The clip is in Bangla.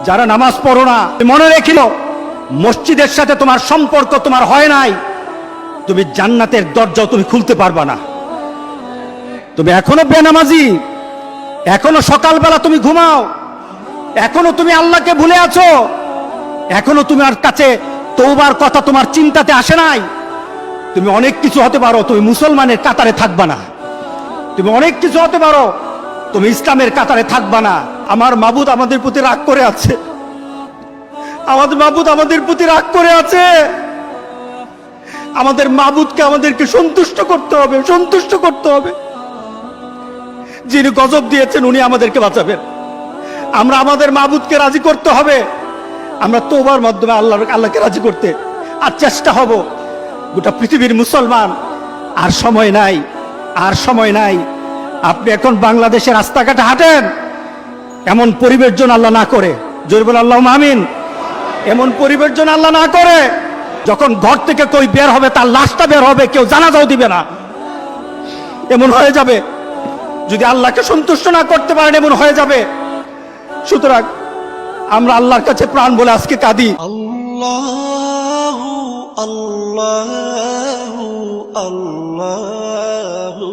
যারা নামাজ পড়ো না, মনে রেখিল মসজিদের সাথে তোমার সম্পর্ক তোমার হয় নাই, তুমি জান্নাতের দরজাও তুমি খুলতে পারবা না। তুমি এখনো বেনামাজি, এখনো সকালবেলা তুমি ঘুমাও, এখনো তুমি আল্লাহকে ভুলে আছো, এখনো তোমার কাছে তওবার কথা তোমার চিন্তাতে আসে নাই। তুমি অনেক কিছু হতে পারো, তুমি মুসলমানের কাতারে থাকবা না। তুমি অনেক কিছু হতে পারো, তুমি ইসলামের কাতারে থাকবা না। আমার মাবুদ আমাদের প্রতি রাগ করে আছে, আমাদের মাবুদ আমাদের প্রতি রাগ করে আছে। আমাদের মাবুদকে আমাদেরকে সন্তুষ্ট করতে হবে, সন্তুষ্ট করতে হবে। যিনি গজব দিয়েছেন উনি আমাদেরকে বাঁচাবেন। আমরা আমাদের মাবুদকে রাজি করতে হবে। আমরা তওবার মাধ্যমে আল্লাহকে রাজি করতে আর চেষ্টা হব। গোটা পৃথিবীর মুসলমান, আর সময় নাই, আর সময় নাই। আপনি এখন বাংলাদেশের রাস্তাঘাটে হাঁটেন, এমন পরিবেশ যেন আল্লাহ না করে, জোরে বলে আল্লাহুম্মা আমিন। এমন পরিবেশ যেন আল্লাহ না করে, যখন ঘর থেকে কই বের হবে তার লাশটা বের হবে, কেউ জানাজাও দিবে না। এমন হয়ে যাবে যদি আল্লাহকে সন্তুষ্ট না করতে পারেন, এমন হয়ে যাবে। সুতরাং আমরা আল্লাহর কাছে প্রাণ বলে আজকে কাঁদি। আল্লাহু আল্লাহু আল্লাহু